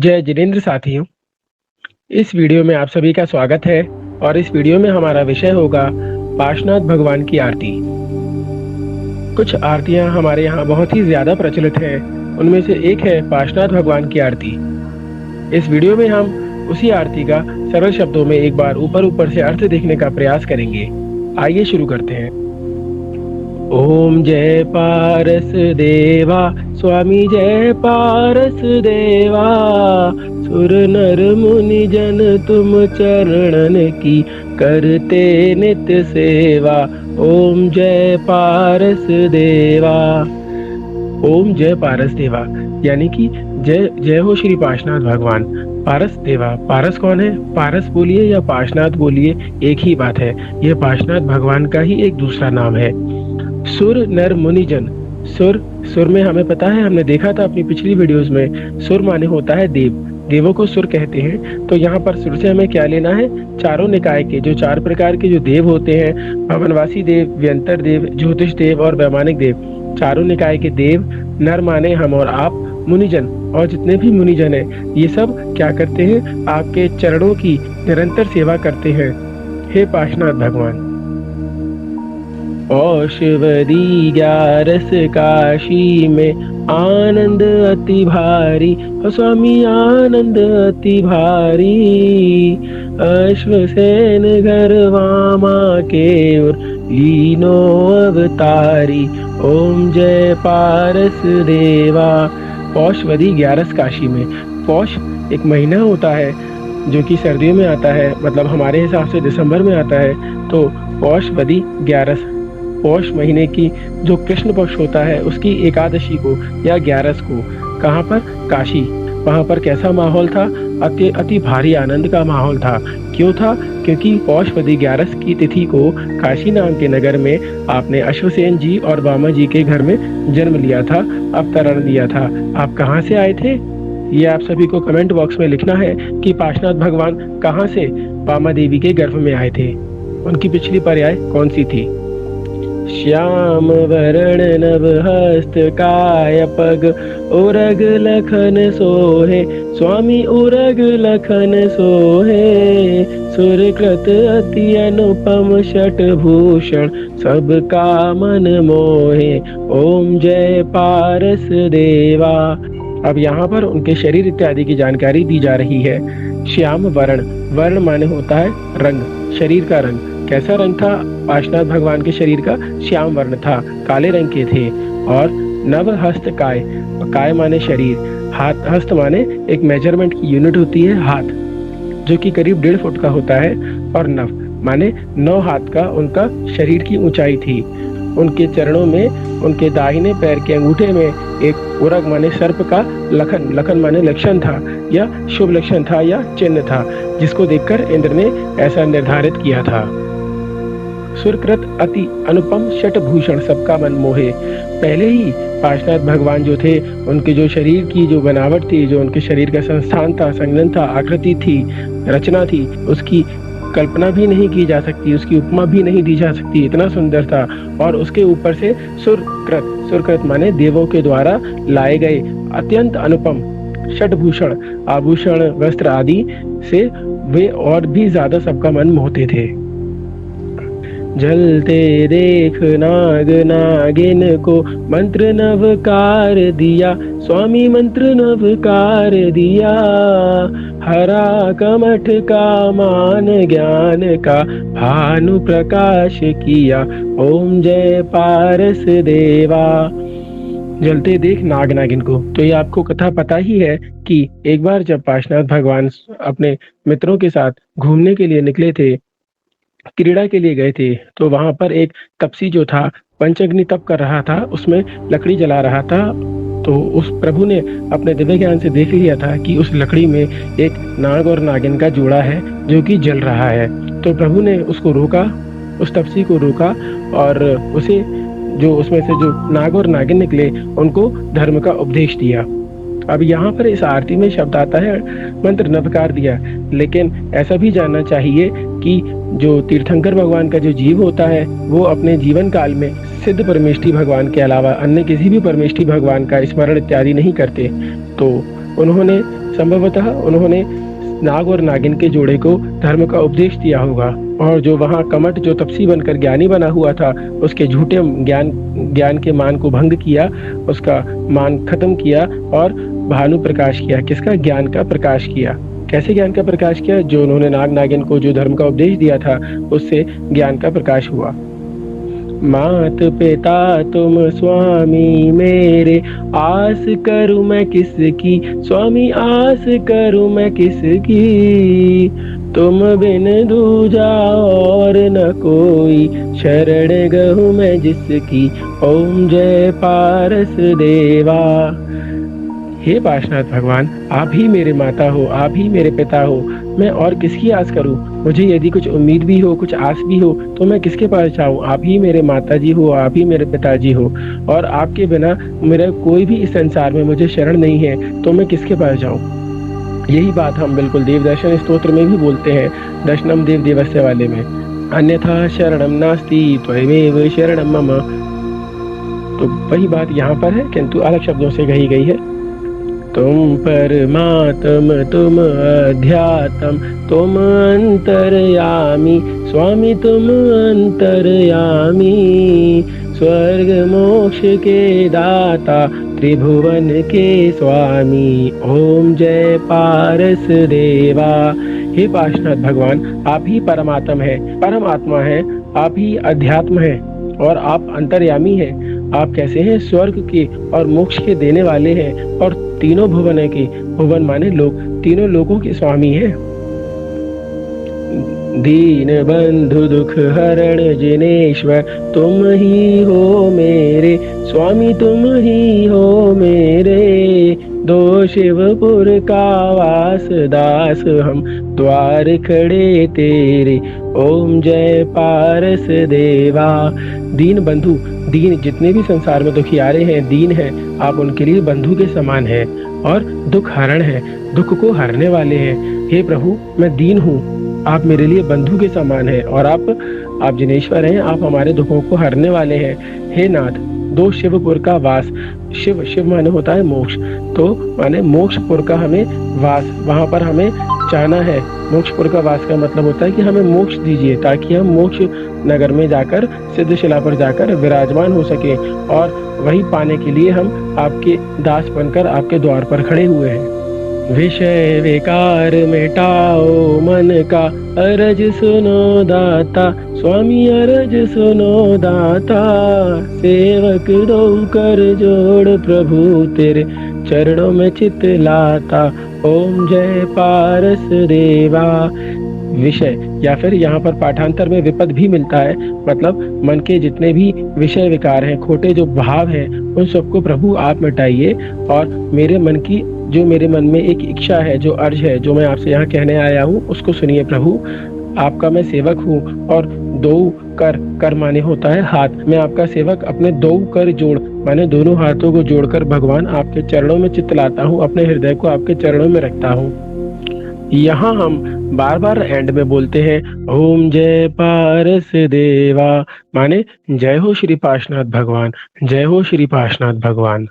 जय जिनेंद्र साथियों, इस वीडियो में आप सभी का स्वागत है और इस वीडियो में हमारा विषय होगा पार्श्वनाथ भगवान की आरती। कुछ आरतियां हमारे यहाँ बहुत ही ज़्यादा प्रचलित हैं, उनमें से एक है पार्श्वनाथ भगवान की आरती। इस वीडियो में हम उसी आरती का सरल शब्दों में एक बार ऊपर से अर्थ देखने का प्रयास करेंगे। आइए शुरू करते हैं। ओम जय पारस देवा स्वामी जय पारस देवा, सुर नर मुनि जन तुम चरणन की करते नित्य सेवा। ओम जय पारस देवा। ओम जय पारस देवा यानी कि जय जय हो श्री पार्श्वनाथ भगवान। पारस देवा, पारस कौन है? पारस बोलिए या पार्श्वनाथ बोलिए, एक ही बात है। यह पार्श्वनाथ भगवान का ही एक दूसरा नाम है। सुर नर मुनिजन, सुर में हमें पता है, हमने देखा था अपनी पिछली वीडियोस में, सुर माने होता है देव, देवों को सुर कहते हैं। तो यहाँ पर सुर से हमें क्या लेना है? चारों निकाय के जो 4 प्रकार के जो देव होते हैं, पवनवासी देव, व्यंतर देव, ज्योतिष देव और वैमानिक देव, चारों निकाय के देव, नर माने हम और आप, मुनिजन और जितने भी मुनिजन हैं, ये सब क्या करते हैं? आपके चरणों की निरंतर सेवा करते हैं। हे पार्श्वनाथ भगवान। औषवदी 11 काशी में आनंद अति भारी, स्वामी आनंद अति भारी। अश्वसेन घर वामा के उर लीनो अवतारी। ओम जय पारस देवा। पौषवदी 11 काशी में, पौष एक महीना होता है जो कि सर्दियों में आता है, मतलब हमारे हिसाब से दिसंबर में आता है। तो पौषवदी 11, पौष महीने की जो कृष्ण पक्ष होता है उसकी एकादशी को या 11 को, कहाँ पर? काशी। वहाँ पर कैसा माहौल था? अति भारी आनंद का माहौल था। क्यों था? क्योंकि पौषवदी 11 की तिथि को काशी नाम के नगर में आपने अश्वसेन जी और वामा जी के घर में जन्म लिया था, अवतरण लिया था। आप कहाँ से आए थे? ये आप सभी को कमेंट बॉक्स में लिखना है कि पार्श्वनाथ भगवान कहाँ से वामा देवी के गर्भ में आए थे, उनकी पिछली पर्याय कौन सी थी? श्याम वरण नभ हस्त काय पग, उरग लखन सोहे, स्वामी उरग लखन सोहे। सुरकृत अति अनुपम षट भूषण, सबका मन मोहे। ओम जय पारस देवा। अब यहाँ पर उनके शरीर इत्यादि की जानकारी दी जा रही है। श्याम वर्ण, वर्ण माने होता है रंग, शरीर का रंग। कैसा रंग था पार्श्वनाथ भगवान के शरीर का? श्याम वर्ण था, काले रंग के थे। और नव हस्त काय, काय माने शरीर, हाथ, हस्त माने एक मेजरमेंट की यूनिट होती है हाथ, जो कि करीब 1.5 फुट का होता है। और नव माने 9 हाथ का उनका शरीर की ऊंचाई थी। उनके चरणों में, उनके दाहिने पैर के अंगूठे में एक उरग माने सर्प का लखन, लखन माने लक्षण था या शुभ लक्षण था या चिन्ह था, जिसको देखकर इंद्र ने ऐसा निर्धारित किया था। सुरकृत अति अनुपम षट भूषण, सबका मन मोहे। पहले ही पार्श्वनाथ भगवान जो थे, उनके जो शरीर की जो बनावट थी, जो उनके शरीर का संस्थान था, संघनन था, आकृति थी, रचना थी, उसकी कल्पना भी नहीं की जा सकती, उसकी उपमा भी नहीं दी जा सकती, इतना सुंदर था। और उसके ऊपर से सुरकृत, सुरकृत माने देवों के द्वारा लाए गए अत्यंत अनुपम षटभूषण, आभूषण, वस्त्र आदि से वे और भी ज्यादा सबका मन मोहते थे। जलते देख नाग नागिन को मंत्र नवकार दिया, स्वामी मंत्र नवकार दिया। हरा कमठ का मान ज्ञान का भानु प्रकाश किया। ओम जय पारस देवा। जलते देख नाग नागिन को, तो ये आपको कथा पता ही है कि एक बार जब पार्श्वनाथ भगवान अपने मित्रों के साथ घूमने के लिए निकले थे, क्रीड़ा के लिए गए थे, तो वहां पर एक तपसी जो था पंचअग्नि तप कर रहा था, उसमें लकड़ी जला रहा था। तो उस प्रभु ने अपने दिव्य ज्ञान से देख लिया था कि उस लकड़ी में एक नाग और नागिन का जोड़ा है जो कि जल रहा है। तो प्रभु ने उसको रोका, उस तपसी को रोका और उसे, जो उसमें से जो नाग और नागिन निकले, उनको धर्म का उपदेश दिया। अब यहाँ पर इस आरती में शब्द आता है मंत्र नवकार दिया, लेकिन ऐसा भी जानना चाहिए कि जो तीर्थंकर भगवान का जो जीव होता है, वो अपने जीवन काल में सिद्ध परमेष्ठी भगवान के अलावा अन्य किसी भी परमेष्ठी भगवान का स्मरण इत्यादि नहीं करते। तो उन्होंने संभवतः उन्होंने नाग और नागिन के जोड़े को धर्म का उपदेश दिया होगा, और जो वहाँ कमट जो तपसी बनकर ज्ञानी बना हुआ था, उसके झूठे ज्ञान के मान को भंग किया, उसका मान खत्म किया और भानु प्रकाश किया। किसका? ज्ञान का प्रकाश किया। कैसे ज्ञान का प्रकाश किया? जो उन्होंने नाग नागिन को जो धर्म का उपदेश दिया था, उससे ज्ञान का प्रकाश हुआ। मात पिता तुम स्वामी मेरे, आस करूं मैं किसकी? स्वामी आस करूं मैं किसकी? तुम बिन दूजा और न कोई, शरण गहूँ मैं जिसकी। ओम जय पारस देवा। हे पार्शनाथ भगवान, आप ही मेरे माता हो, आप ही मेरे पिता हो, मैं और किसकी आस करूं? मुझे यदि कुछ उम्मीद भी हो, कुछ आस भी हो, तो मैं किसके पास जाऊं? आप ही मेरे माताजी हो, आप ही मेरे पिताजी हो, और आपके बिना मेरा कोई भी इस संसार में मुझे शरण नहीं है, तो मैं किसके पास जाऊं? यही बात हम बिल्कुल देवदर्शन स्तोत्र में भी बोलते हैं, दशनम देव देवस्य वाले में, अन्यथा शरणम नास्ति त्वमेव शरणम मम। तो वही बात यहाँ पर है, किंतु अलग शब्दों से कही गई है। तुम परमात्म तुम अध्यात्म, तुम अंतर्यामी स्वामी, तुम अंतर्यामी। स्वर्ग मोक्ष के दाता, त्रिभुवन के स्वामी। ओम जय पारस देवा। हे पार्शनाथ भगवान, आप ही परमात्मा है, परम आत्मा है, आप ही अध्यात्म है, और आप अंतर्यामी हैं। आप कैसे हैं? स्वर्ग के और मोक्ष के देने वाले हैं, और तीनों भुवन के, भुवन माने लोक, तीनों लोकों के स्वामी हैं। दीन बंधु दुख हरण जिनेश्वर, तुम ही हो मेरे स्वामी, तुम ही हो मेरे। दो शिवपुर का वास दास हम, द्वार खड़े तेरे। ओम जय पारस देवा। दीन बंधु, दीन जितने भी संसार में दुखियारे हैं, दीन हैं, आप उनके लिए बंधु के समान हैं, और दुख हरण है, दुख को हरने वाले हैं। हे प्रभु, मैं दीन हूँ, आप मेरे लिए बंधु के समान हैं, और आप जिनेश्वर हैं, आप हमारे दुखों को हरने वाले हैं। हे नाथ, दो शिवपुर का वास, शिव शिव माने होता है मोक्ष, तो माने मोक्षपुर का हमें वास, वहां पर हमें जाना है। मोक्षपुर का वास का मतलब होता है कि हमें मोक्ष दीजिए, ताकि हम मोक्ष नगर में जाकर, सिद्धशिला पर जाकर विराजमान हो सके, और वही पाने के लिए हम आपके दास बनकर आपके द्वार पर खड़े हुए हैं। विषय विकार मिटाओ मन का, अरज सुनो दाता स्वामी, अरज सुनो दाता। सेवक दो कर जोड़ प्रभु तेरे, चरणों में चित लाता। ओम जय पारस देवा। विषय, या फिर यहाँ पर पाठांतर में विपद भी मिलता है, मतलब मन के जितने भी विषय विकार हैं, खोटे जो भाव हैं, उन सबको प्रभु आप मिटाइए, और मेरे मन की, जो मेरे मन में एक इच्छा है, जो अर्ज है, जो मैं आपसे यहाँ कहने आया हूँ, उसको सुनिए प्रभु। आपका मैं सेवक हूँ, और दो कर माने होता है हाथ, मैं आपका सेवक अपने दो कर जोड़ माने दोनों हाथों को जोड़कर भगवान आपके चरणों में चित्त लाता हूँ, अपने हृदय को आपके चरणों में रखता हूँ। यहाँ हम बार बार एंड में बोलते हैं ओम जय पारस देवा, माने जय हो श्री पार्शनाथ भगवान, जय हो श्री पार्शनाथ भगवान।